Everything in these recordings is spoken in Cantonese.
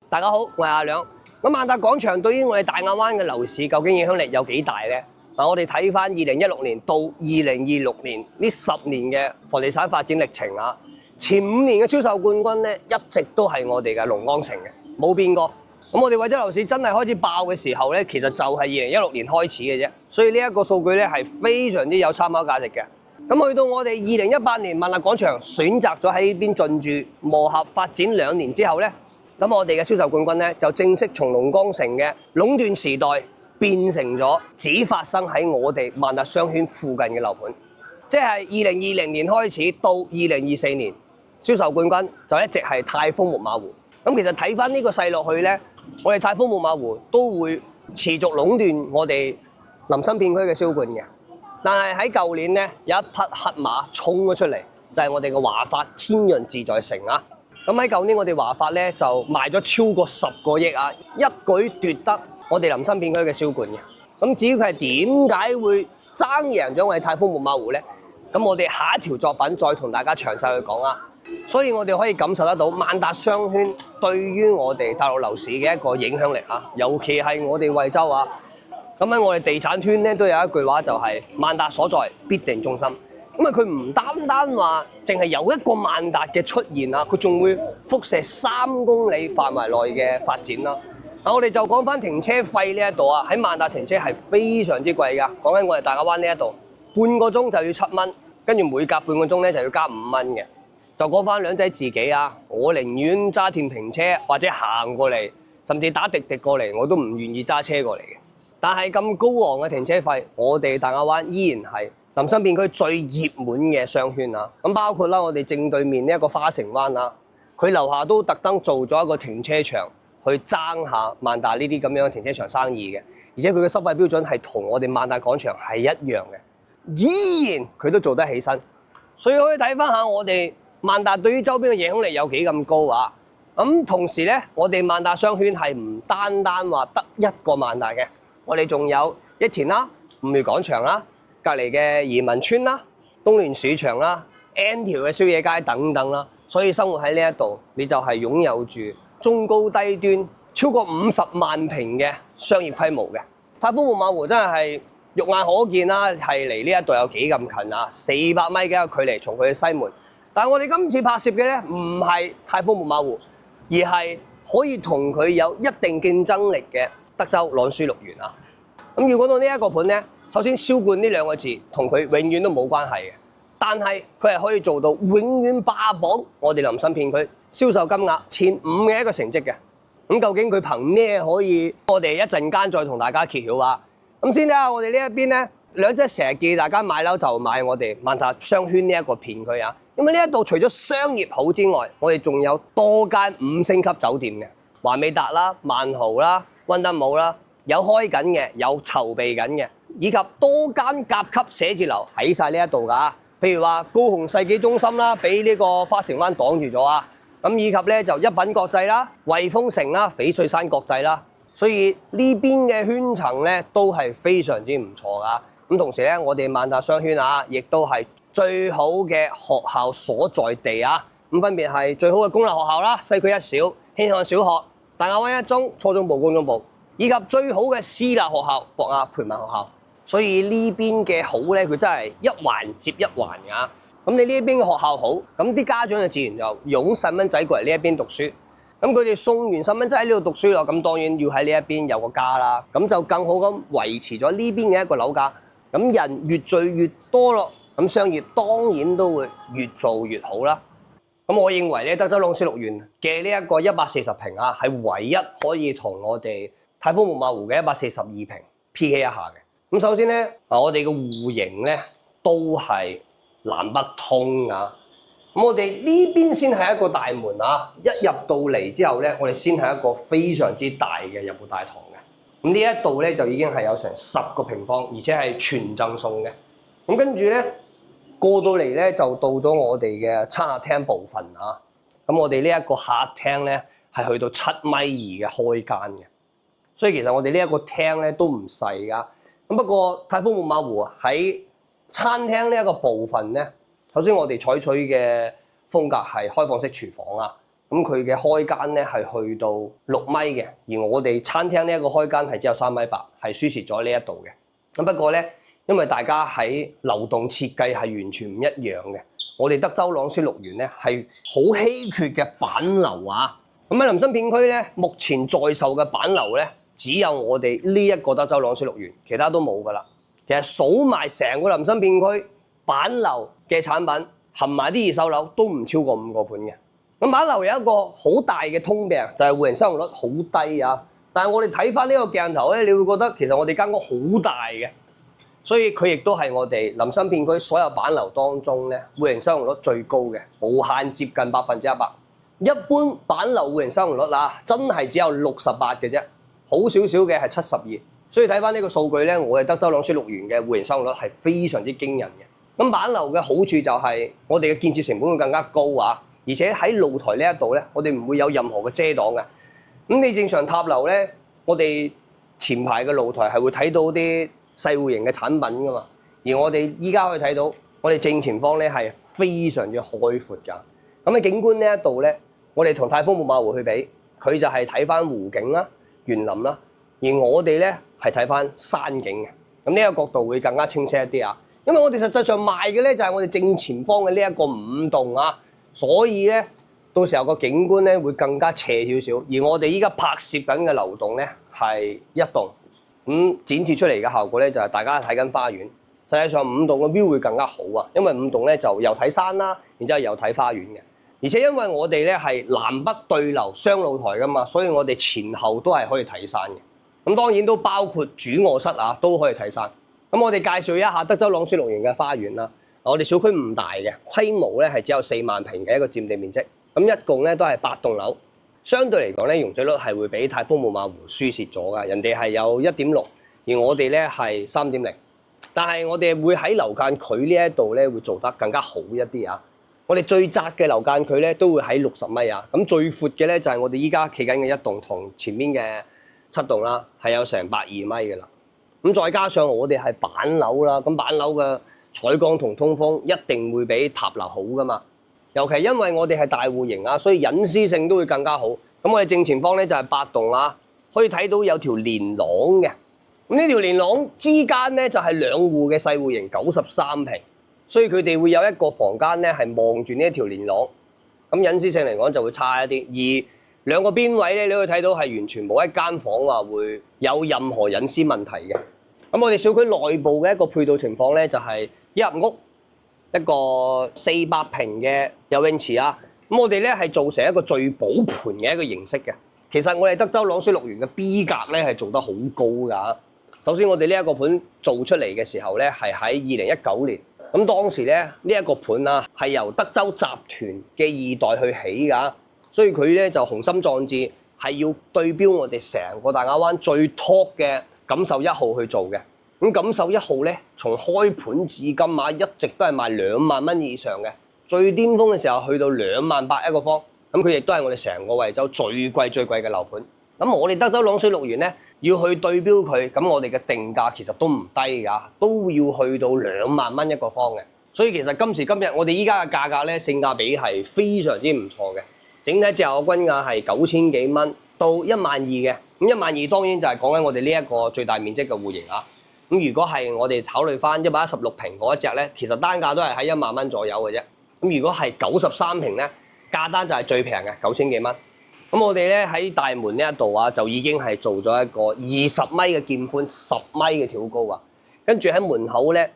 大家好，我係阿亮。咁萬達廣場對於我哋大亞灣嘅樓市究竟影響力有幾大呢？嗱，我哋睇翻2016年到2026年呢10年嘅房地產發展歷程啊，前5年嘅銷售冠軍咧一直都係我哋嘅龍崗城嘅，冇變過。咁我哋惠州樓市真係開始爆嘅時候咧，其實就係2016年開始嘅啫，所以呢一個數據咧係非常之有參考價值嘅。咁去到我哋2018年萬達廣場選擇咗喺呢邊進駐磨合發展2年之後咧，咁我哋嘅銷售冠軍咧就正式從龍崗城嘅壟斷時代變成咗只發生喺我哋萬達商圈附近嘅樓盤，即係2020年開始到2024年銷售冠軍就一直係泰豐木馬湖。咁其實睇翻呢個勢落去咧，我哋泰豐木馬湖都會持續壟斷我哋林森片區嘅銷冠嘅。但係喺舊年咧有一匹黑馬衝咗出嚟，就係我哋嘅華發天潤自在城啊！咁喺舊年我哋華發咧就賣咗超過10個億啊，一舉奪得我哋林森片區嘅銷冠嘅。咁至於佢係點解會爭贏咗我哋泰豐木馬湖咧？咁我哋下一條作品再同大家詳細去講啊。所以我哋可以感受得到萬達商圈對於我哋大陸樓市嘅一個影響力啊，尤其係我哋惠州啊。咁喺我哋地產圈咧都有一句話就係萬達所在必定中心。咁啊佢唔單單話淨係有一個萬達嘅出現啊，佢仲會輻射3公里範圍內嘅發展啦。我哋就講翻停車費呢一度啊，喺萬達停車係非常之貴㗎。講緊我哋大亞灣呢一度，半個鐘就要7蚊，跟住每隔半個鐘咧就要加5蚊嘅。就講翻兩仔自己啊，我寧願揸電瓶車或者行過嚟，甚至打滴滴過嚟，我都唔願意揸車過嚟嘅。但係咁高昂嘅停車費，我哋大亞灣依然係林森片區最熱門嘅商圈啊！咁包括啦，我哋正對面呢一個花城灣啊，佢樓下都特登做咗一個停車場去爭下萬達呢啲咁樣嘅停車場生意嘅，而且佢嘅收費標準係同我哋萬達廣場係一樣嘅，依然佢都做得起身，所以可以睇翻下我哋萬達對於周邊嘅影響力有幾咁高啊！咁同時咧，我哋萬達商圈係唔單單話得一個萬達嘅，我哋仲有益田啦、五月廣場啦、隔離嘅移民村啦、東聯市場啦、N 條嘅宵夜街等等啦，所以生活喺呢一度，你就係擁有住中高低端超過50萬平嘅商業規模嘅。泰豐木馬湖真係肉眼可見啦，係離呢一度有幾咁近啊，400米嘅一個距離從佢嘅西門。但係我哋今次拍攝嘅咧，唔係泰豐木馬湖，而係可以同佢有一定競爭力嘅德州朗舒綠園啊。咁要講到呢一個盤咧，首先銷冠呢2個字同佢永遠都冇關係嘅，但係佢係可以做到永遠霸榜我哋林森片區銷售金額前5嘅一個成績嘅。咁究竟佢憑咩可以？我哋一陣間再同大家揭曉啊！咁先睇下我哋呢一邊咧，兩隻成日建議大家買樓就買我哋萬達商圈呢一個片區啊。因為呢一度除咗商業好之外，我哋仲有多間5星級酒店嘅，華美達啦、萬豪啦、溫德姆啦，有開緊嘅，有籌備緊嘅，以及多間甲級寫字樓喺晒呢一度㗎。譬如話高雄世紀中心啦，俾呢個花城灣擋住咗啊。咁以及咧就一品國際啦、惠豐城啦、翡翠山國際啦，所以呢邊嘅圈層咧都係非常之唔錯㗎。咁同時咧，我哋萬達商圈啊，亦都係最好嘅學校所在地啊！咁分別係最好嘅公立學校啦，西區一小、興漢小學、大亞灣一中、初中部、高中部，以及最好嘅私立學校博雅培文學校。所以呢邊嘅好咧，佢真係一環接一環㗎。咁你呢一邊嘅學校好，咁啲家長就自然就擁細蚊仔過嚟呢一邊讀書。咁佢哋送完細蚊仔喺呢度讀書咯，咁當然要喺呢一邊有個家啦。咁就更好咁維持咗呢邊嘅一個樓價。咁人越聚越多咯。咁商業當然都會越做越好啦。咁我認為咧，德州朗舒綠園嘅呢一個140平啊，係唯一可以同我哋泰豐木馬湖嘅142平 PK 一下嘅。咁首先咧，我哋嘅戶型咧都係南北通啊。咁我哋呢邊先係一個大門啊，一入到嚟之後咧，我哋先係一個非常之大嘅入戶大堂嘅。咁呢一度咧就已經係有成10個平方，而且係全贈送嘅。咁跟住咧。過到嚟咧，就到咗我哋嘅餐客廳部分啊。咁我哋呢一個客廳咧，係去到7.2米嘅開間嘅，所以其實我哋呢一個廳咧都唔細噶。咁不過泰豐木馬湖喺餐廳呢一個部分咧，首先我哋採取嘅風格係開放式廚房啊。咁佢嘅開間咧係去到6米嘅，而我哋餐廳呢一個開間係只有3.8米，係輸蝕咗呢一度嘅。咁不過咧，因為大家喺流動設計係完全唔一樣嘅，我哋德州朗舒綠園咧係好稀缺嘅板樓啊。咁喺林森片區咧，目前在售嘅板樓咧，只有我哋呢一個德州朗舒綠園，其他都冇㗎啦。其實數埋成個林森片區板樓嘅產品，含埋啲二手樓都唔超過5個盤嘅。咁板樓有一個好大嘅通病，就係戶型使用率好低啊。但係我哋睇翻呢個鏡頭咧，你會覺得其實我哋間屋好大嘅，所以佢亦都係我哋林森片區所有板樓當中咧戶型使用率最高嘅，無限接近100%。一般板樓戶型使用率啊，真係只有68嘅啫，好少少嘅係72。所以睇翻呢個數據咧，我哋德州朗舒綠園嘅戶型使用率係非常之驚人嘅。咁板樓嘅好處就係我哋嘅建設成本會更加高啊！而且喺露台呢一度咧，我哋唔會有任何嘅遮擋嘅。咁你正常塔樓咧，我哋前排嘅露台係會睇到啲細戶型嘅產品噶嘛。而我哋依家可以睇到，我哋正前方咧係非常之開闊㗎。咁喺景觀呢一度咧，我哋同泰豐木馬湖去比，佢就係睇翻湖景啦、園林啦，而我哋咧係睇翻山景嘅。咁呢個角度會更加清晰一啲啊。因為我哋實際上賣嘅咧就係我哋正前方嘅呢一個5棟啊。所以咧，到時候個景觀咧會更加斜少少，而我哋依家拍攝緊嘅樓棟咧係1棟，咁展示出嚟嘅效果咧就係大家睇緊花園。實際上5棟嘅 view 會更加好啊，因為5棟咧就又睇山啦，然之後又睇花園嘅。而且因為我哋咧係南北對流雙露台噶嘛，所以我哋前後都係可以睇山嘅。咁當然都包括主臥室啊，都可以睇山。咁我哋介紹一下德州朗舒綠園嘅花園啦。我哋小區唔大嘅，規模咧係只有4萬平嘅一個佔地面積，咁一共咧都係8棟樓，相對嚟講咧容積率係會比泰豐木馬湖輸蝕咗㗎，人哋係有1.6，而我哋咧係3.0，但係我哋會喺樓間距呢一度咧會做得更加好一啲啊！我哋最窄嘅樓間距咧都會喺60米啊，咁最闊嘅咧就係我哋依家企緊嘅一棟同前面嘅7棟啦，係有成82米嘅啦，咁再加上我哋係板樓啦，咁板樓嘅採光同通風一定會比塔樓好噶嘛，尤其因為我哋係大戶型啊，所以隱私性都會更加好。咁我哋正前方咧就係8棟啦，可以睇到有條連廊嘅。咁呢條連廊之間咧就係2戶嘅細戶型93平，所以佢哋會有一個房間咧係望住呢一條連廊，咁隱私性嚟講就會差一啲。而2個邊位咧，你可以睇到係完全冇一間房話會有任何隱私問題嘅。咁我哋小區內部嘅一個配套情況咧就係一入屋一個400平嘅游泳池啊，咁我哋咧係做成一個聚寶盆嘅一個形式嘅。其實我哋德州朗舒綠園嘅 B 格咧係做得好高㗎。首先我哋呢一個盤做出嚟嘅時候咧係喺2019年，咁當時咧呢一個盤啊係由德州集團嘅2代去起㗎，所以佢咧就雄心壯志係要對標我哋成個大亞灣最 top 嘅錦繡1號去做嘅。咁錦繡1號咧，從開盤至今啊，一直都係賣2萬蚊以上嘅，最巔峰嘅時候去到28000一個方。咁佢亦都係我哋成個惠州最貴嘅樓盤。咁我哋德州朗舒綠園咧，要去對標佢，咁我哋嘅定價其實都唔低㗎，都要去到2萬蚊一個方嘅。所以其實今時今日我哋依家嘅價格咧，性價比係非常之唔錯嘅。整體折合嘅均價係9000幾蚊到12000嘅。咁12000當然就係講緊我哋呢一個最大面積嘅戶型啊。咁如果係我哋考慮翻116平嗰一隻咧，其實單價都係喺1萬蚊左右嘅啫。咁如果係93平咧，價單就係最平嘅9000幾蚊。咁我哋咧喺大門呢一度啊，就已經係做咗一個20米嘅劍寬、10米嘅挑高啊。跟住喺門口咧，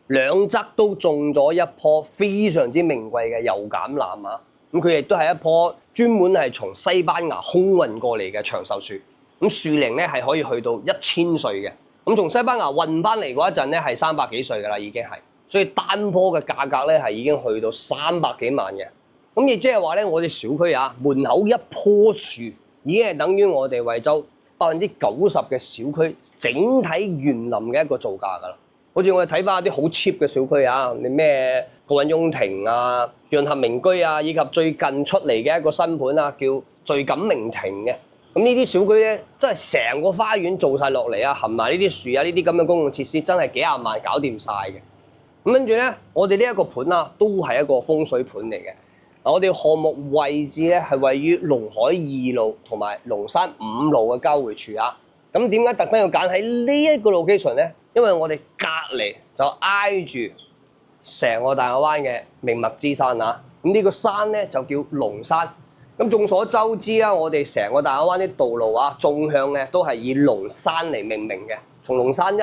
兩側都種咗一棵非常之名貴嘅油橄欖啊。咁佢亦都係一棵專門係從西班牙空運過嚟嘅長壽樹。咁樹齡咧係可以去到1000歲嘅。咁從西班牙運翻嚟嗰一陣咧係300幾歲㗎啦，已經係，所以單棵嘅價格咧係已經去到300幾萬嘅。咁亦即係話咧，我哋小區啊門口一棵樹已經係等於我哋惠州90%嘅小區整體園林嘅一個造價㗎啦。好似我哋睇翻啲好 cheap 嘅小區啊，你咩個韻雍庭啊、潤合名居啊，以及最近出嚟嘅一個新盤啊，叫聚錦名庭嘅。咁呢啲小區咧，真係成個花園做晒落嚟啊，含埋呢啲樹啊，呢啲咁嘅公共設施，真係幾廿萬搞掂晒嘅。咁跟住咧，我哋呢一個盤啊，都係一個風水盤嚟嘅。我哋項目位置咧係位於龍海2路同埋龍山5路嘅交匯處啊。咁點解特登要揀喺呢一個 location 咧？因為我哋隔離就挨住成個大亞灣嘅命脈之山啊。咁呢個山咧就叫龍山。咁眾所周知啦，我哋成個大亞灣啲道路啊，縱向嘅都係以龍山嚟命名嘅。從龍山一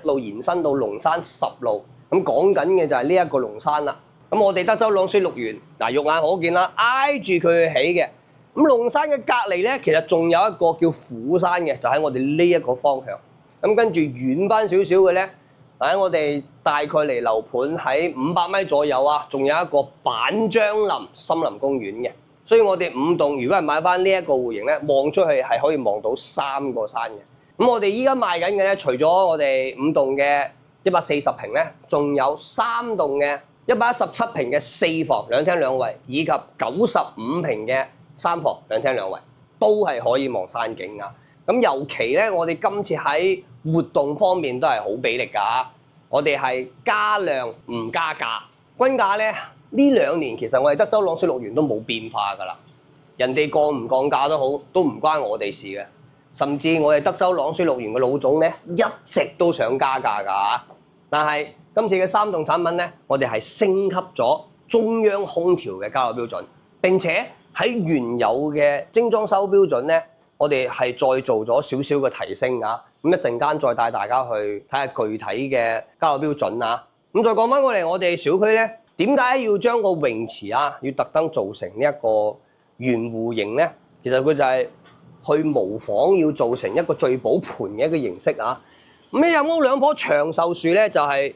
路延伸到龍山10路。咁講緊嘅就係呢一個龍山啦。咁我哋德州朗水綠園嗱，肉眼可見啦，挨住佢起嘅。咁龍山嘅隔離咧，其實仲有一個叫虎山嘅，就喺我哋呢一個方向。咁跟住遠翻少少嘅咧，喺我哋大概離樓盤喺500米左右啊，仲有一個板樟林森林公園嘅。所以我哋5棟如果係買翻呢一個戶型咧，望出去係可以望到3個山嘅。咁我哋依家賣緊嘅咧，除咗我哋5棟嘅140平咧，仲有3棟嘅117平嘅4房2廳2衛，以及95平嘅3房2廳2衛，都係可以望山景噶。咁尤其咧，我哋今次喺活動方面都係好俾力噶。我哋係加量唔加價，均價咧呢2年其實我哋德州朗水綠園都冇變化噶啦。人哋降唔降價都好，都唔關我哋事嘅。甚至我哋德州朗水綠園嘅老總咧，一直都想加價噶。但係今次嘅3棟產品咧，我哋係升級咗中央空調嘅交流標準，並且喺原有嘅精裝修標準咧，我哋係再做咗少少嘅提升啊！咁一陣間再帶大家去睇下具體嘅交流標準啊！咁再講翻過嚟，我哋小區咧，點解要將個泳池啊，要特登做成呢一個圓弧形咧？其實佢就係去模仿要做成一個聚寶盆嘅一個形式啊！咁呢入屋2棵長壽樹咧，就係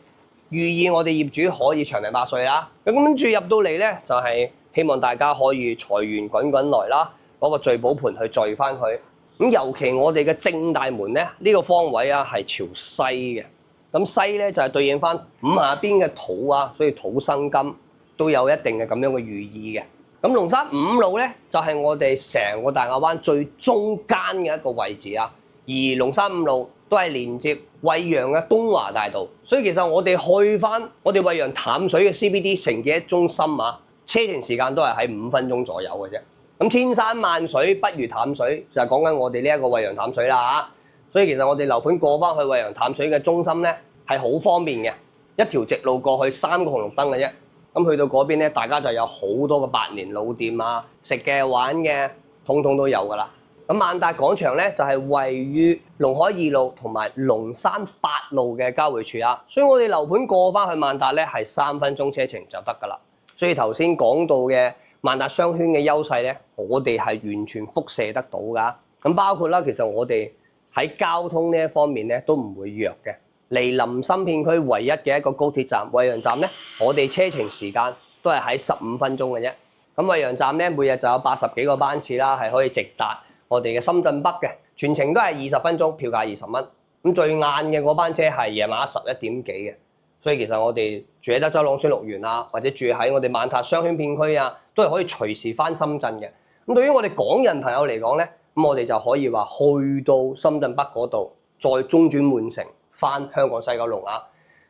寓意我哋業主可以長命百歲啦。咁跟住入到嚟咧，就係希望大家可以財源滾滾來啦，攞個聚寶盆去聚翻佢。咁尤其我哋嘅正大門咧，呢個方位啊係朝西嘅。咁西咧就係對應翻5下邊嘅土啊，所以土生金都有一定嘅咁樣嘅寓意嘅。咁龍山5路咧，就係我哋成個大亞灣最中間嘅一個位置啊。而龍山5路都係連接惠陽嘅東華大道，所以其實我哋去翻我哋惠陽淡水嘅 CBD 城記憶中心啊，車程時間都係喺5分鐘左右嘅啫。咁千山萬水不如淡水，就係講緊我哋呢一個惠陽淡水啦嚇。所以其實我哋樓盤過翻去惠陽淡水嘅中心咧，係好方便嘅，一條直路過去3個紅綠燈嘅啫。咁去到嗰邊咧，大家就有好多個百年老店啊，食嘅玩嘅，通通都有噶啦。咁萬達廣場咧就係位於龍海2路同埋龍山8路嘅交匯處啊，所以我哋樓盤過翻去萬達咧係3分鐘車程就得噶啦。所以頭先講到嘅萬達商圈嘅優勢咧，我哋係完全輻射得到噶。咁包括啦，其實我哋喺交通呢一方面咧都唔會弱嘅。離林森片區唯一嘅一個高鐵站惠陽站咧，我哋車程時間都係喺15分鐘嘅啫。咁惠陽站咧每日就有80幾個班次啦，係可以直達我哋嘅深圳北嘅，全程都係20分鐘，票價20蚊。咁最晏嘅嗰班車係夜晚11點幾嘅，所以其實我哋住喺德州朗水綠園啊，或者住喺我哋萬達商圈片區啊，都係可以隨時翻深圳嘅。咁對於我哋港人朋友嚟講咧，咁我哋就可以話去到深圳北嗰度，再中轉換乘翻香港西九龍啊。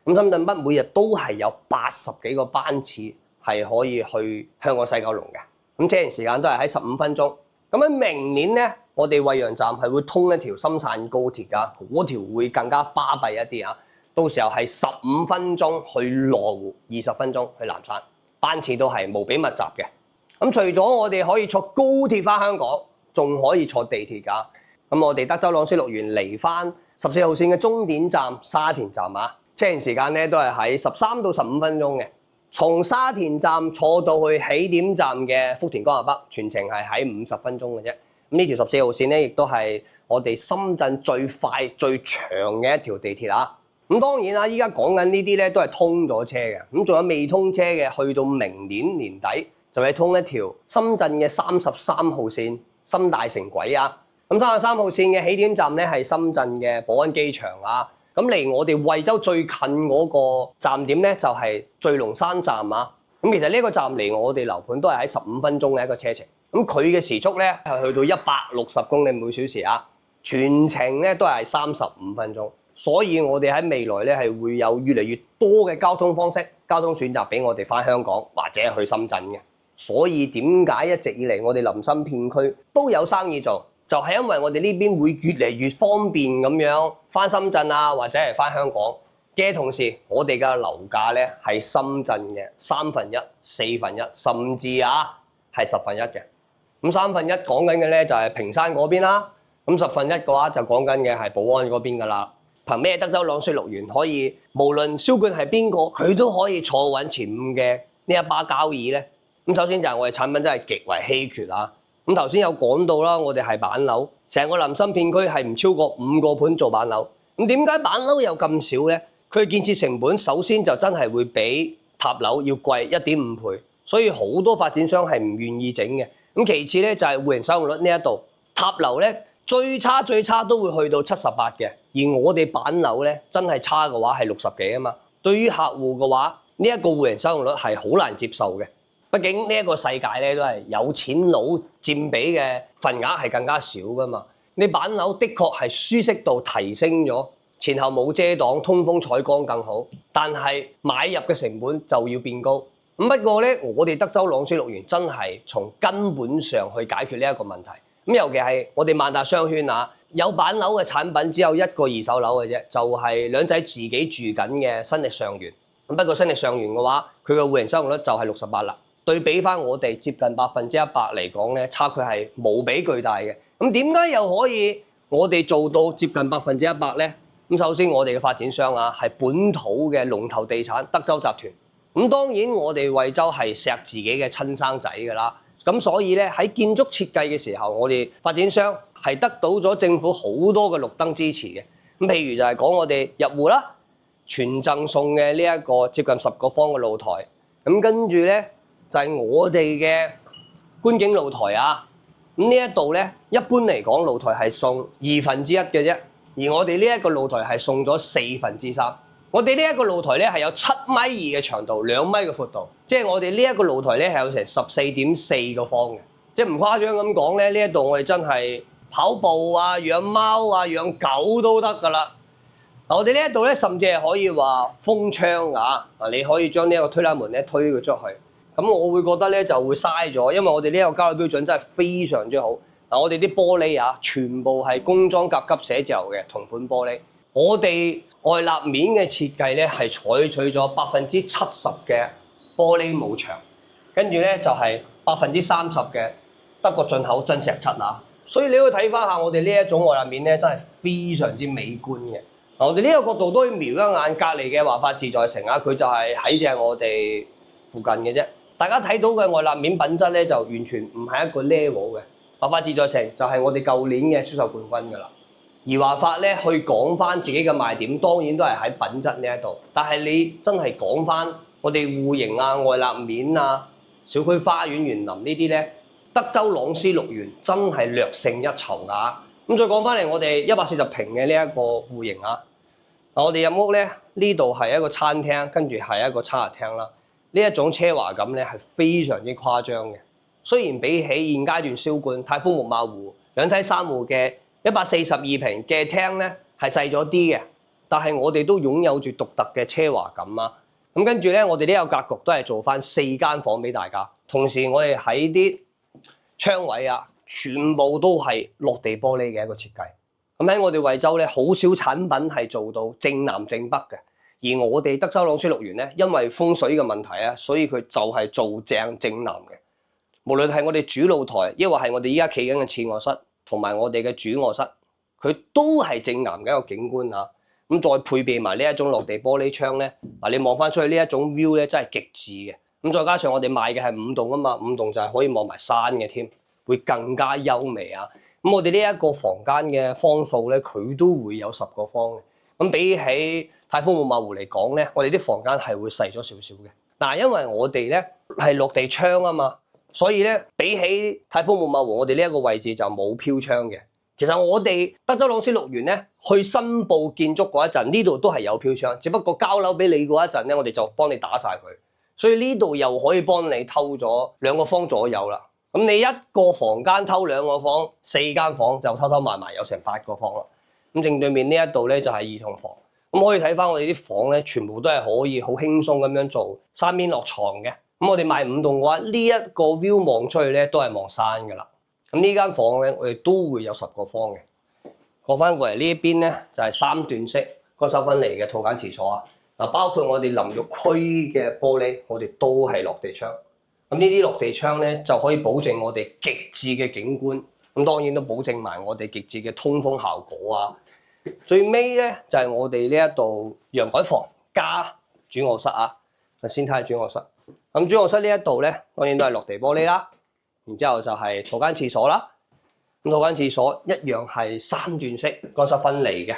咁深圳北每日都係有80幾個班次係可以去香港西九龍嘅，咁車程時間都係喺15分鐘。咁喺明年咧，我哋惠陽站係會通一條深汕高鐵㗎，嗰條會更加巴閉一啲啊！到時候係15分鐘去羅湖，20分鐘去南山，班次都係無比密集嘅。咁除咗我哋可以坐高鐵翻香港，仲可以坐地鐵㗎。咁我哋德州朗水綠園離翻14號線嘅終點站沙田站啊，車程時間咧都係喺13到15分鐘嘅。從沙田站坐到去起點站嘅福田江華北，全程係喺50分鐘嘅啫。咁呢條14號線咧，亦都係我哋深圳最快最長嘅一條地鐵啊。咁當然啦，依家講緊呢啲咧都係通咗車嘅。咁仲有未通車嘅，去到明年年底就係通一條深圳嘅33號線深大城軌啊。咁33號線嘅起點站咧係深圳嘅寶安機場啊。咁離我哋惠州最近嗰個站點咧就係聚龍山站啊！咁其實呢個站離我哋樓盤都係喺15分鐘嘅一個車程。咁佢嘅時速咧係去到160公里每小時啊，全程咧都係35分鐘。所以我哋喺未來咧係會有越嚟越多嘅交通方式、交通選擇俾我哋返香港或者去深圳嘅。所以點解一直以嚟我哋林森片區都有生意做，就係因為我哋呢邊會越嚟越方便咁樣翻深圳啊，或者係翻香港嘅同時，我哋嘅樓價咧係深圳嘅1/3、1/4，甚至係1/10嘅。咁1/3講緊嘅咧就係坪山嗰邊啦，咁1/10嘅話就講緊嘅係寶安嗰邊噶啦。憑咩德州朗水綠園可以無論銷冠係邊個，佢都可以坐穩前5嘅呢一把交椅咧？咁首先就係我哋產品真係極為稀缺啊！咁頭先有講到啦，我哋係板樓，成個林森片區係唔超過5個盤做板樓。咁點解板樓有咁少咧？佢建設成本首先就真係會比塔樓要貴1.5倍，所以好多發展商係唔願意整嘅。咁其次咧就係戶型使用率呢一度，塔樓咧最差都會去到78嘅，而我哋板樓咧真係差嘅話係60幾啊嘛。對於客戶嘅話，呢一個戶型使用率係好難接受嘅。畢竟呢一個世界咧都係有錢佬佔比嘅份額係更加少噶嘛。你板樓的確係舒適度提升咗，前後冇遮擋，通風採光更好，但係買入嘅成本就要變高。不過咧，我哋德州朗水綠園真係從根本上去解決呢一個問題。尤其係我哋萬達商圈有板樓嘅產品只有一個2手樓嘅啫，就係兩仔自己住緊嘅新力上園。不過新力上園嘅話，佢嘅戶型使用率就係68啦。對比翻我哋接近100%嚟講咧，差距係無比巨大嘅。咁點解又可以我哋做到接近100%咧？咁首先我哋嘅發展商係本土嘅龍頭地產德州集團。咁當然我哋惠州係錫自己嘅親生仔㗎啦。咁所以咧喺建築設計嘅時候，我哋發展商係得到咗政府好多嘅綠燈支持嘅。咁譬如就係講我哋入戶啦，全贈送嘅呢一個接近10個方嘅露台。咁跟住咧，就係我哋嘅觀景露台咁呢一度咧，一般嚟講露台係送1/2嘅啫，而我哋呢一個露台係送咗3/4。我哋呢一個露台咧係有7.2米嘅長度，2米嘅闊度，即係我哋呢一個露台咧係有成14.4個方嘅，即係唔誇張咁講咧，呢一度我哋真係跑步養貓養狗都得㗎啦。我哋呢一度咧甚至係可以話封窗你可以將呢一個推拉門咧推佢出去。咁我會覺得咧就會嘥咗，因為我哋呢個交樓標準真係非常之好。我哋啲玻璃全部係工裝甲級寫字樓嘅同款玻璃。我哋外立面嘅設計咧係採取咗70%嘅玻璃幕牆，跟住咧就係30%嘅德國進口真石漆所以你可以睇翻下我哋呢一種外立面咧真係非常之美觀嘅。我哋呢個角度都可以瞄一眼隔離嘅華發自在城佢就係喺正我哋附近嘅啫。大家睇到嘅外立面品質咧就完全唔係一個 level 嘅。華發自在城就係我哋舊年嘅銷售冠軍㗎啦。而華發咧去講翻自己嘅賣點，當然都係喺品質呢一度。但係你真係講翻我哋戶型外立面小區花園園林呢啲咧，德州朗斯綠園真係略勝一籌㗎。咁再講翻嚟，我哋140坪嘅呢一個戶型我哋入屋咧呢度係一個餐廳，跟住係一個餐客廳啦。呢一種奢華感咧係非常之誇張嘅。雖然比起現階段銷冠泰豐木馬湖2梯3戶嘅142坪嘅廳咧係細咗啲嘅，但係我哋都擁有住獨特嘅奢華感咁跟住咧，我哋呢個格局都係做翻4間房俾大家，同時我哋喺啲窗位全部都係落地玻璃嘅一個設計。咁喺我哋惠州咧，好少產品係做到正南正北嘅，而我哋德州朗水綠園咧，因為風水嘅問題所以佢就係做正南嘅。無論係我哋主露台，抑或係我哋依家企緊嘅次臥室，同埋我哋嘅主臥室，佢都係正南嘅一個景觀咁再配備埋呢一種落地玻璃窗咧，你望翻出去呢一種 view 咧，真係極致嘅。咁再加上我哋賣嘅係5棟5棟就係可以望埋山嘅添，會更加優美咁我哋呢一個房間嘅方數咧，佢都會有10個方嘅。咁比起泰豐木馬湖嚟講咧，我哋啲房間係會細咗少少嘅。但係因為我哋咧係落地窗所以咧比起泰豐木馬湖，我哋呢一個位置就冇飄窗嘅。其實我哋德州朗水綠園咧去申報建築嗰一陣，呢度都係有飄窗，只不過交樓俾你嗰一陣咧，我哋就幫你打晒佢。所以呢度又可以幫你偷咗2個方左右啦。咁你一個房間偷2個房，4間房就偷偷埋埋有成8個房啦。咁正對面呢一度咧就係兒童房。咁可以睇翻我哋啲房咧，全部都係可以好輕鬆咁樣做3面落床嘅。咁我哋賣5棟嘅話，呢一個 view 望出去咧都係望山㗎啦。咁呢間房咧，我哋都會有10個方嘅。過翻過嚟呢一邊咧，就係3段式乾濕分離嘅套間廁所啊。嗱，包括我哋淋浴區嘅玻璃，我哋都係落地窗。咁呢啲落地窗咧，就可以保證我哋極致嘅景觀。咁當然都保證埋我哋極致嘅通風效果啊。最尾咧就係我哋呢一度陽台房加主臥室啊。先睇下主臥室。咁主臥室呢一度咧，當然都係落地玻璃啦。然之後就係套間廁所啦。咁套間廁所一樣係3段式乾濕分離嘅，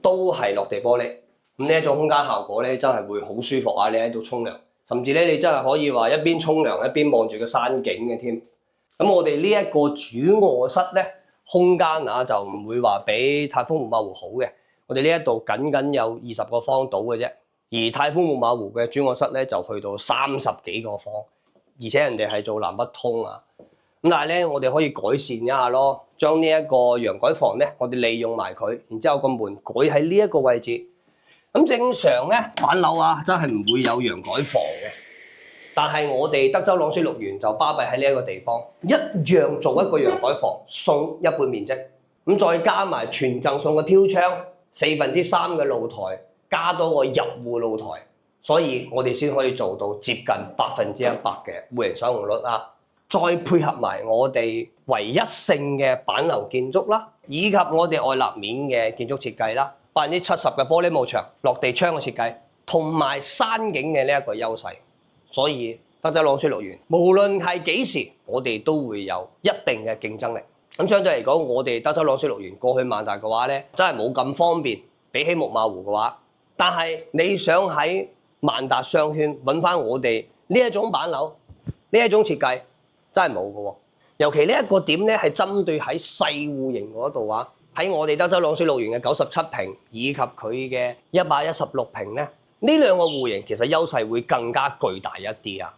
都係落地玻璃。咁呢一種空間效果咧，真係會好舒服啊！你喺度沖涼，甚至咧你真係可以話一邊沖涼一邊望住個山景嘅添。咁我哋呢一個主臥室咧，空間啊就唔會話比泰豐木馬湖好嘅。我哋呢一度僅有20個方到嘅啫，而泰豐木馬湖嘅主臥室咧就去到30幾個方，而且人哋係做南北通啊。咁但係咧，我哋可以改善一下咯，將呢一個陽台房咧，我哋利用埋佢，然之後個門改喺呢一個位置。咁正常咧，板樓啊，真係唔會有陽台房嘅。但係我哋德州朗舒綠園就巴閉喺呢一個地方，一樣做一個陽台房，送1半面積。咁再加埋全贈送嘅飄窗，3/4嘅露台，加多個入戶露台，所以我哋先可以做到接近100%嘅戶型使用率啊！再配合埋我哋唯一性嘅板樓建築啦，以及我哋外立面嘅建築設計啦，70%嘅玻璃幕牆、落地窗嘅設計，同埋山景嘅呢一個優勢，所以德州朗舒綠園無論係幾時，我哋都會有一定嘅競爭力。咁相對嚟講，我哋德州朗舒綠園過去萬達嘅話咧，真係冇咁方便，比起木馬湖嘅話。但係你想喺萬達商圈揾翻我哋呢一種板樓，呢一種設計，真係冇嘅喎。尤其呢一個點咧，係針對喺細戶型嗰度啊。喺我哋德州朗舒綠園嘅97平以及佢嘅116平咧，呢兩個戶型其實優勢會更加巨大一啲啊。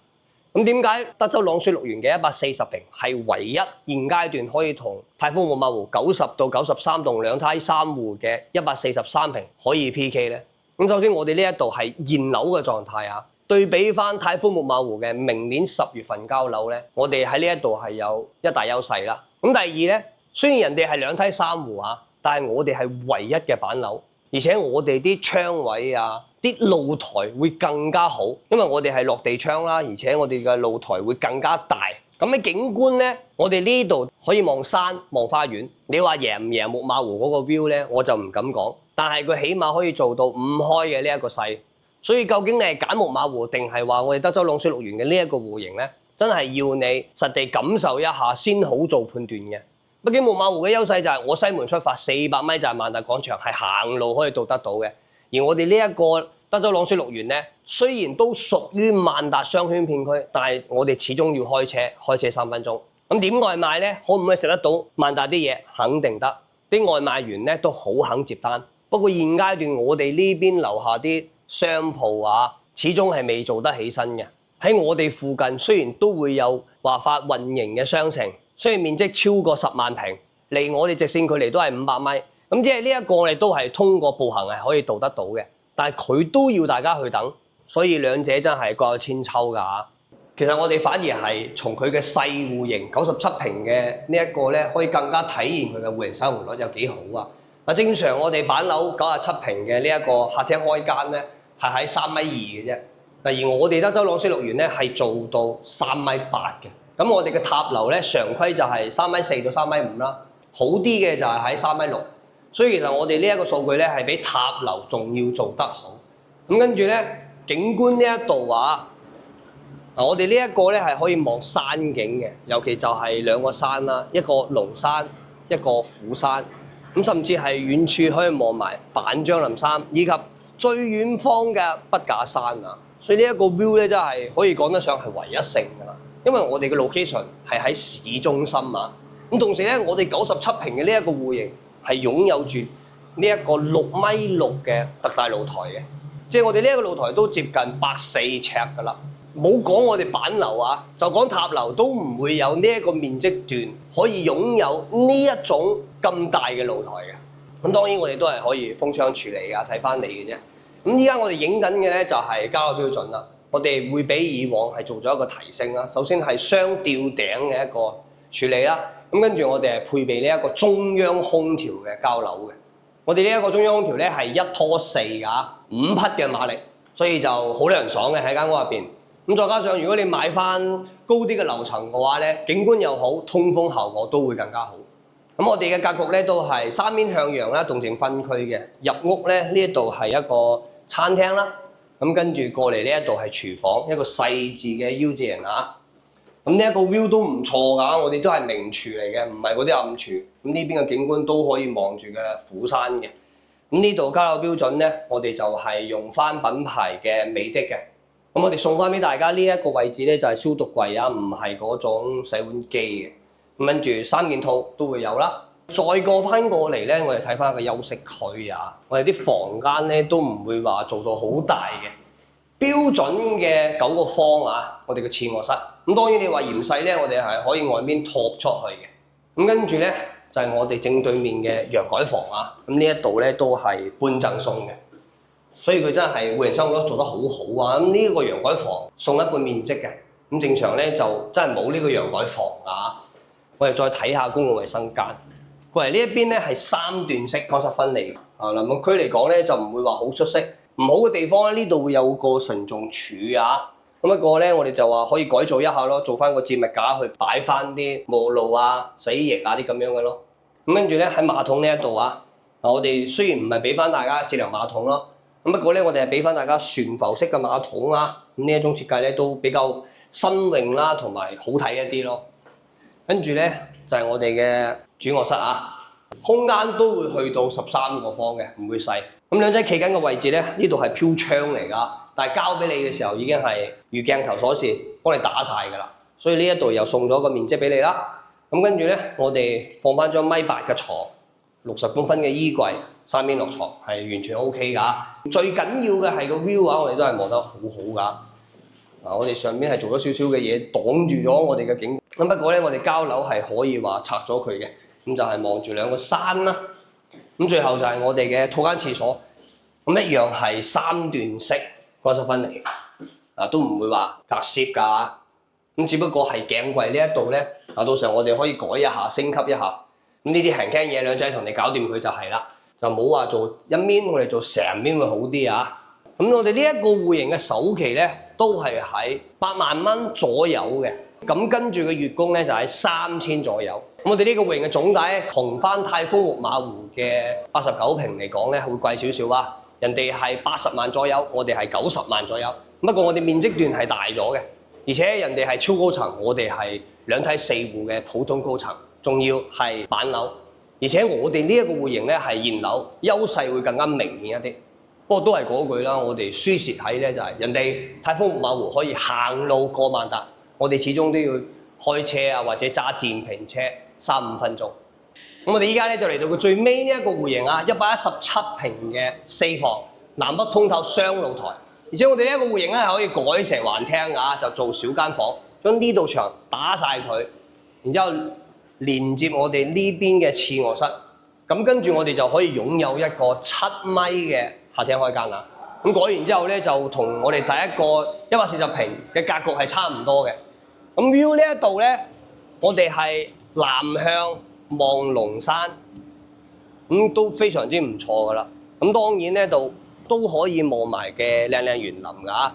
咁點解德州朗舒綠園嘅140平係唯一現階段可以同泰豐木馬湖90到93棟兩梯3戶嘅143平可以 PK 咧？咁首先我哋呢一度係現樓嘅狀態啊，對比翻泰豐木馬湖嘅明年10月份交樓咧，我哋喺呢一度係有一大優勢啦。咁第二咧，雖然人哋係兩梯3戶啊，但係我哋係唯一嘅板樓，而且我哋啲窗位啊、啲露台會更加好，因為我哋係落地窗啦，而且我哋嘅露台會更加大。咁喺景觀咧，我哋呢度可以望山望花園。你話贏唔贏木馬湖嗰個 view 咧，我就唔敢講。但係佢起碼可以做到5開嘅呢一個勢。所以究竟你係揀木馬湖定係話我哋德州朗舒綠園嘅呢一個戶型咧，真係要你實地感受一下先好做判斷嘅。畢竟木馬湖嘅優勢就係我西門出發400米就係萬達廣場，係行路可以到得到嘅。而我哋呢一個德州朗舒綠園咧，雖然都屬於萬達商圈片區，但係我哋始終要開車3分鐘。咁點外賣咧，可唔可以食得到萬達啲嘢？肯定得，啲外賣員咧都好肯接單。不過現階段我哋呢邊樓下啲商鋪啊，始終係未做得起身嘅。喺我哋附近雖然都會有華發運營嘅商城，雖然面積超過10萬平，離我哋直線距離都係500米。咁即係呢一個我哋都係通過步行係可以到得到嘅，但係佢都要大家去等，所以兩者真係各有千秋㗎。其實我哋反而係從佢嘅細戶型97平嘅呢一個咧，可以更加體現佢嘅戶型使用率有幾好啊！正常我哋板樓97平嘅呢一個客廳開間咧，係喺3.2米嘅啫。而我哋德州朗舒綠園咧係做到3.8米嘅。咁我哋嘅塔樓咧常規就係3.4到3.5米啦，好啲嘅就係喺3.6米。所以其實我哋呢一個數據咧係比塔樓仲要做得好。咁跟住咧景觀呢一度啊，我哋呢一個咧係可以望山景嘅，尤其就係兩個山啦，一個龍山，一個虎山。咁甚至係遠處可以望埋板張林山，以及最遠方嘅筆架山啊！所以呢一個 view 咧真係可以講得上係唯一性㗎啦，因為我哋嘅 location 係喺市中心啊。咁同時咧，我哋97平嘅呢一個戶型係擁有住呢一個6.6米嘅特大露台嘅，即係我哋呢一個露台都接近140尺㗎啦。冇講我哋板樓啊，就講塔樓都唔會有呢一個面積段可以擁有呢一種咁大嘅露台嘅。咁當然我哋都係可以封窗處理㗎，睇翻你嘅啫。咁依家我哋影緊嘅咧就係交樓標準啦。我哋會比以往係做咗一個提升啦。首先係雙吊頂嘅一個處理啦，咁跟住我哋係配備呢一個中央空調嘅交樓嘅。我哋呢一個中央空調咧係1拖4㗎，5匹嘅馬力，所以就好涼爽嘅喺間屋入邊。咁再加上如果你買翻高啲嘅樓層嘅話咧，景觀又好，通風效果都會更加好。咁我哋嘅格局咧都係3面向陽啦，動靜分區嘅。入屋咧呢一度係一個餐廳啦，咁跟住過嚟呢一度係廚房，一個細緻嘅 U 字形啊。咁呢一個 view 都唔錯㗎，我哋都係明廚嚟嘅，唔係嗰啲暗廚。咁呢邊嘅景觀都可以望住嘅虎山嘅。咁呢度交樓標準咧，我哋就係用翻品牌嘅美的嘅。咁我哋送翻俾大家呢一個位置咧，就係消毒櫃啊，唔係嗰種洗碗機嘅。咁跟住3件套都會有啦。再過翻過嚟咧，我哋睇翻個休息區啊。我哋啲房間咧都唔會話做到好大嘅，標準嘅9個方啊。我哋嘅次臥室。咁當然你話嫌細咧，我哋係可以外面拓出去嘅。咁跟住咧就係我哋正對面嘅陽改房啊。咁呢一度咧都係半贈送嘅，所以佢真係戶型生活做得好好啊。咁呢個陽改房送一半面積嘅，咁正常咧就真係冇呢個陽改房啊。我哋再睇下公共衞生間，過嚟呢一邊咧係3段式乾濕分離啊。林木區嚟講咧就唔會話好出色，唔好嘅地方咧呢度會有個純種柱啊。咁不過咧我哋就話可以改造一下咯，做翻個置物架去擺翻啲沐浴露啊、洗衣液啊啲咁樣嘅咯。咁跟住咧喺馬桶呢一度啊，我哋雖然唔係俾翻大家節能馬桶咯，咁不過咧我哋係俾翻大家懸浮式嘅馬桶啊。咁呢一種設計咧都比較新穎啦，同埋好睇一啲咯。跟住咧就係我哋嘅主臥室啊，空間都會去到13個方嘅，唔會細。咁兩仔企緊嘅位置咧，呢度係飄窗嚟㗎，但係交俾你嘅時候已經係如鏡頭所示，幫你打晒㗎啦。所以呢一度又送咗個面積俾你啦。咁跟住咧，我哋放翻張1.8米嘅床，60公分嘅衣櫃，3邊落床係完全 OK 㗎。最緊要嘅係個 view 啊，我哋都係望得好好㗎。我哋上面係做咗少少嘅嘢擋住咗我哋嘅景。咁不過咧，我哋交樓係可以話拆咗佢嘅，咁就係望住2個山啦。咁最後就係我哋嘅套間廁所，咁一樣係3段式乾濕分離，都唔會話隔攝㗎。咁只不過係鏡櫃呢一度咧，到時候我哋可以改一下、升級一下。咁呢啲輕輕嘢，兩仔同你搞掂佢就係啦，就冇話做一面，我哋做成面會好啲啊。咁我哋呢一個戶型嘅首期咧，都係喺8萬蚊左右嘅。咁跟住嘅月供咧就喺3000左右。咁我哋呢個戶型嘅總價咧，同翻泰豐木馬湖嘅89平嚟講咧，會貴少少啊。人哋係80萬左右，我哋係90萬左右。不過我哋面積段係大咗嘅，而且人哋係超高層，我哋係2梯4戶嘅普通高層，仲要係板樓。而且我哋呢一個戶型咧係現樓，優勢會更加明顯一啲。不過都係嗰句啦，我哋輸蝕喺咧就係人哋泰豐木馬湖可以行路過萬達，我哋始終都要開車啊或者揸電瓶車3-5分鐘。咁我哋依家咧就嚟到個最尾呢一個戶型啊，117平嘅4房，南北通透雙露台。而且我哋呢一個戶型咧係可以改成橫廳㗎，就做小間房，將呢道牆打晒佢，然之後連接我哋呢邊嘅次臥室。咁跟住我哋就可以擁有一個7米嘅客廳開間啦。咁改完之後咧，就同我哋第一個140平嘅格局係差唔多嘅。咁 view 呢一度咧，我哋係南向望龍山，咁都非常之唔錯噶啦。咁當然呢度都可以望埋嘅靚園林㗎。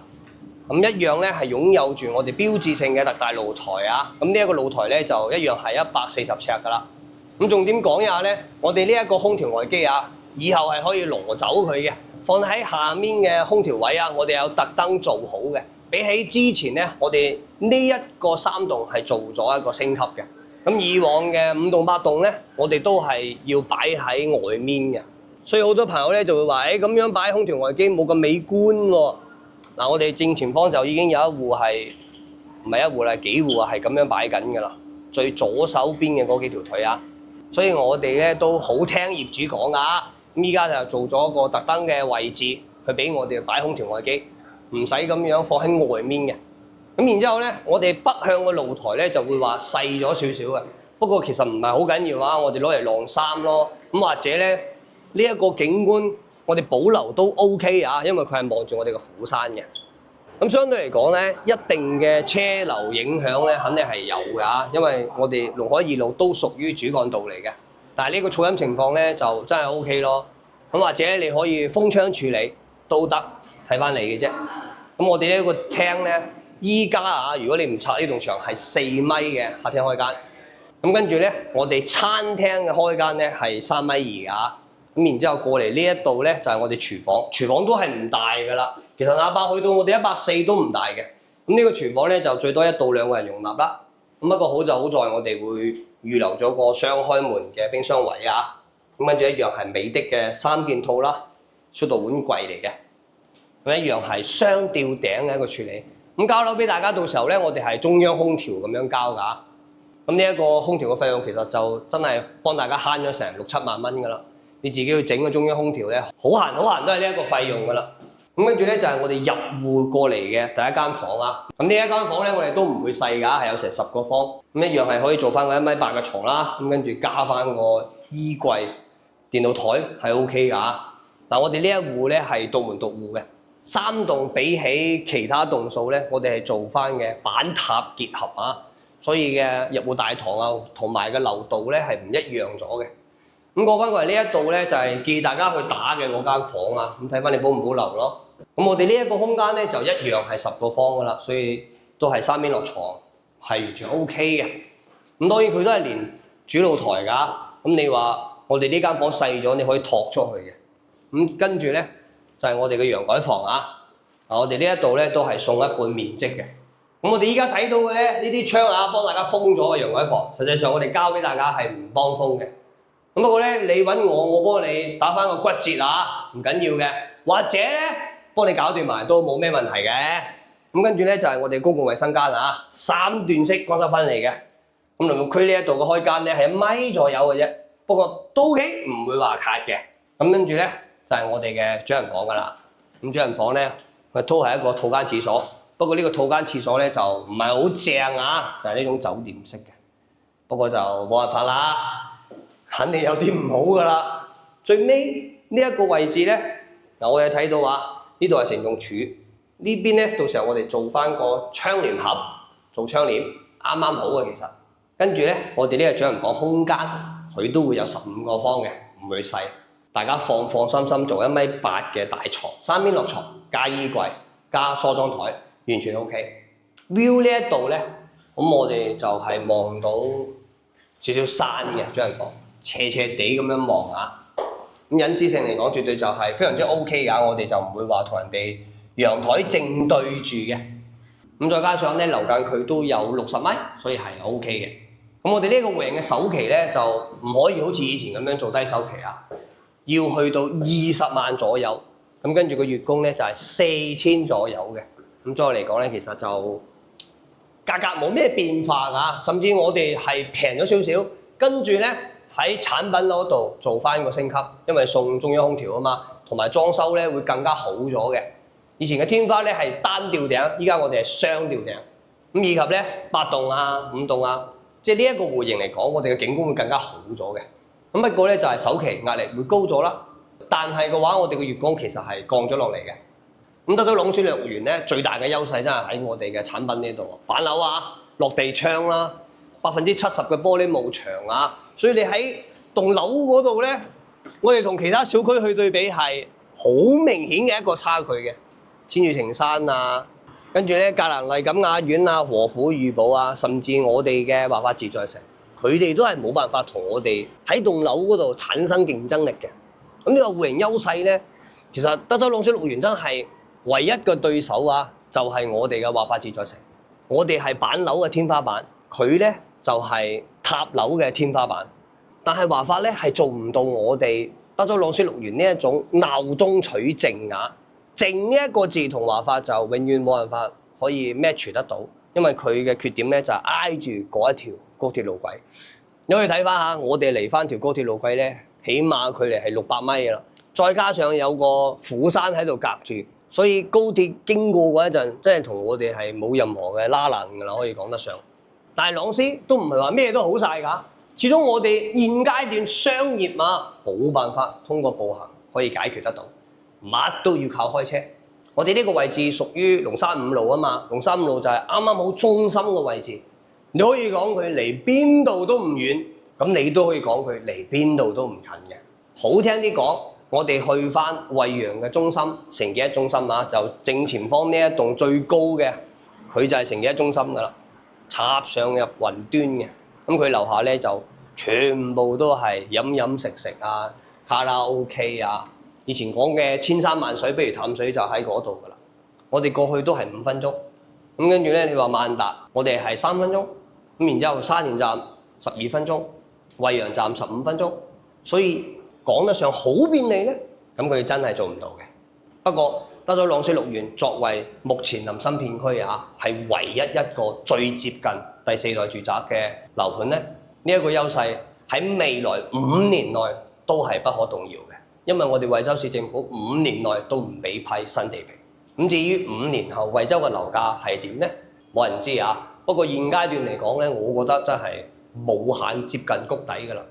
咁一樣咧係擁有住我哋標誌性嘅特大露台啊。咁呢一個露台咧就一樣係140尺㗎啦。咁重點講一下咧，我哋呢一個空調外機啊，以後係可以攞走佢嘅，放喺下面嘅空調位啊，我哋有特登做好嘅。比起之前咧，我哋呢一個3棟係做咗一個升級嘅。咁以往嘅5棟8棟咧，我哋都係要擺喺外面嘅。所以好多朋友咧就會話：咁樣擺空調外機冇咁美觀喎。嗱，我哋正前方就已經有一戶係唔係一戶啦，幾戶啊係咁樣擺緊㗎啦。最左手邊嘅嗰幾條腿啊！所以我哋咧都好聽業主講㗎，咁依家就做咗個特登嘅位置去俾我哋擺空調外機，唔使咁樣放喺外面嘅。咁然之後咧，我哋北向嘅露台咧就會話細咗少少嘅，不過其實唔係好緊要啊，我哋攞嚟晾衫咯。咁或者咧呢一個景觀我哋保留都 OK 啊，因為佢係望住我哋嘅虎山嘅。咁相對嚟講咧，一定嘅車流影響咧，肯定係有㗎，因為我哋龍海二路都屬於主幹道嚟嘅。但係呢個噪音情況咧，就真係 OK 咯。咁或者你可以封窗處理都得，睇翻你嘅啫。咁我哋呢個廳咧，依家啊，如果你唔拆呢棟牆係4米嘅客廳開間。咁跟住咧，我哋餐廳嘅開間咧係3.2米㗎。咁然之後過嚟呢一度咧就係我哋廚房，廚房都係唔大㗎啦。其實亞伯去到我哋140都唔大嘅。咁呢個廚房咧就最多1到2個人容納啦。咁不過好就好在我哋會預留咗個雙開門嘅冰箱位啊。咁跟住一樣係美的嘅3件套啦，出到碗櫃嚟嘅。咁一樣係雙吊頂嘅一個處理。咁交樓俾大家，到時候咧我哋係中央空調咁樣交㗎。咁呢一個空調嘅費用其實就真係幫大家慳咗成6、7萬蚊㗎啦。你自己去整個中央空調咧，好閒都係呢一個費用㗎啦。咁跟住咧就係我哋入戶過嚟嘅第一間房啊。咁呢一間房咧我哋都唔會細㗎，係有成10個方。咁一樣係可以做翻個1.8米嘅床啦。咁跟住加翻個衣櫃、電腦台係 OK 㗎。嗱，我哋呢一戶咧係獨門獨戶嘅，3棟比起其他棟數咧，我哋係做翻嘅板塔結合啊。所以嘅入戶大堂啊，同埋嘅樓道咧係唔一樣咗嘅。咁過翻過嚟呢一度咧，就係建議大家去打嘅嗰間房啊。咁睇翻你保唔保留咯。咁我哋呢一個空間咧就一樣係10個方噶啦，所以都係3邊落床，係完全 OK 嘅。咁當然佢都係連主露台㗎。咁你話我哋呢間房細咗，你可以托出去嘅。咁跟住咧就係我哋嘅陽台房啊。我哋呢一度咧都係送一半面積嘅。咁我哋依家睇到嘅咧，呢啲窗啊，幫大家封咗嘅陽台房，實際上我哋交俾大家係唔幫封嘅。咁不過咧，你揾我，我幫你打翻個骨折啊，唔緊要嘅。或者咧，幫你搞掂埋都冇咩問題嘅。咁跟住咧就係我哋公共衞生間啊，3段式裝修分離嘅。咁鄰居區呢一度嘅開間咧係1米左右嘅啫，不過都 OK，唔會話卡嘅。咁跟住咧就係我哋嘅主人房㗎啦。咁主人房咧，佢都係一個套間廁所。不過呢個套間廁所咧就唔係好正啊，就係呢種酒店式嘅。不過就冇辦法啦，肯定有啲唔好㗎啦。最尾呢一個位置咧，嗱我哋睇到啊，呢度係承重柱，呢邊咧到時候我哋做翻個窗簾盒做窗簾，啱啱好嘅其實。跟住咧，我哋呢個主人房空間佢都會有15個方嘅，唔會細。大家放心心做1.8米嘅大床，3邊落床加衣櫃加梳妝台。完全 OK。View 呢一度咧，咁我哋就係望到少少山嘅主人房，斜斜地咁樣望啊。咁隱私性嚟講，絕對就係非常之 OK 㗎。我哋就唔會話同人哋陽台正對住嘅。咁再加上咧，樓間佢都有60米，所以係 OK 嘅。咁我哋呢個戶型嘅首期咧，就唔可以好似以前咁樣做低首期啊，要去到20萬左右。咁跟住個月供咧就係4000左右嘅。咁再嚟講咧，其實就價格冇咩變化㗎，甚至我哋係平咗少少，跟住咧喺產品嗰度做翻個升級，因為送中央空調啊嘛，同埋裝修咧會更加好咗嘅。以前嘅天花咧係單吊頂，依家我哋係雙吊頂。咁以及咧8棟啊、5棟啊，即係呢一個戶型嚟講，我哋嘅景觀會更加好咗嘅。咁不過咧就係首期壓力會高咗啦，但係嘅話我哋嘅月供其實係降咗落嚟嘅。咁德州朗雪樂園咧，最大嘅優勢真係喺我哋嘅產品呢度，板樓啊、落地窗啦、70%嘅玻璃幕牆啊，所以你喺棟樓嗰度咧，我哋同其他小區去對比係好明顯嘅一個差距嘅。千與庭山啊，跟住咧格蘭麗錦雅苑啊、和富御寶啊，甚至我哋嘅華發自在城，佢哋都係冇辦法同我哋喺棟樓嗰度產生競爭力嘅。咁呢個戶型優勢咧，其實德州朗雪樂園真係唯一嘅對手啊，就係我哋嘅華發自在城。我哋係板樓嘅天花板，佢咧就係塔樓嘅天花板。但係華發咧係做唔到我哋德州朗雪樂園呢一種鬧中取靜啊！靜呢一個字同華發就永遠冇辦法可以 match 得到，因為佢嘅缺點咧就係挨住嗰一條高鐵路軌。你可以睇翻下，我哋嚟翻條高鐵路軌咧，起碼距離係600米啦，再加上有個虎山喺度隔住。所以高鐵經過嗰一陣，真係同我哋係冇任何嘅拉楞㗎啦，可以講得上。但係朗斯都唔係話咩都好晒㗎，始終我哋現階段商業嘛，冇辦法通過步行可以解決得到，乜都要靠開車。我哋呢個位置屬於龍山五路啊嘛，龍山五路就係啱啱好中心嘅位置。你可以講佢離邊度都唔遠，咁你都可以講佢離邊度都唔近嘅。好聽啲講，我哋去翻惠陽嘅中心，城記一中心啊，就正前方呢一棟最高嘅，佢就係城記一中心噶啦，插上入雲端嘅。咁佢樓下咧就全部都係飲食啊、卡拉 OK 啊。以前講嘅千山萬水不如淡水就喺嗰度噶啦。我哋過去都係5分鐘，咁跟住咧你話萬達，我哋係3分鐘，咁然之後沙田站12分鐘，惠陽站15分鐘，所以講得上好便利咧，咁佢真係做唔到嘅。不過德州朗詩六園作為目前臨新片區啊，係唯一一個最接近第4代住宅嘅樓盤咧，呢一個優勢喺未來5年內都係不可動搖嘅。因為我哋惠州市政府5年內都唔俾批新地皮。咁至於5年後惠州嘅樓價係點呢？冇人知啊。不過現階段嚟講咧，我覺得真係無限接近谷底㗎啦。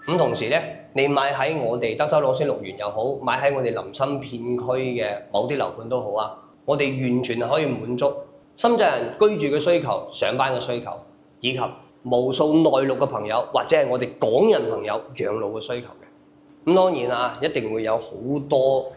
咁同時咧，你買喺我哋德州朗詩六園又好，買喺我哋臨新片區嘅某啲樓盤都好啊，我哋完全係可以滿足深圳人居住嘅需求、上班嘅需求，以及無數內陸嘅朋友或者係我哋港人朋友養老嘅需求。咁當然啊，一定會有好多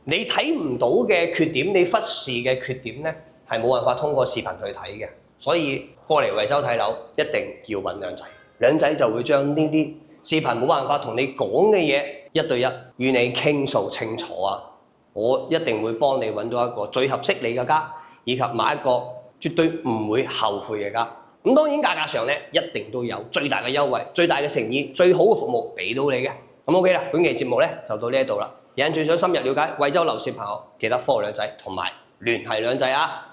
你睇唔到嘅缺點，你忽視嘅缺點咧，係冇辦法通過視頻去睇嘅。所以過嚟惠州睇樓，一定要揾兩仔，兩仔就會將呢啲視頻冇辦法同你講嘅嘢1對1與你傾訴清楚啊！我一定會幫你揾到一個最合適你嘅家，以及買一個絕對唔會後悔嘅家。咁當然價格上咧，一定都有最大嘅優惠、最大嘅誠意、最好嘅服務俾到你嘅。咁 OK 啦，本期節目咧就到呢一度啦。有人最想深入了解惠州樓市朋友，記得 follow 兩仔同埋聯繫兩仔啊！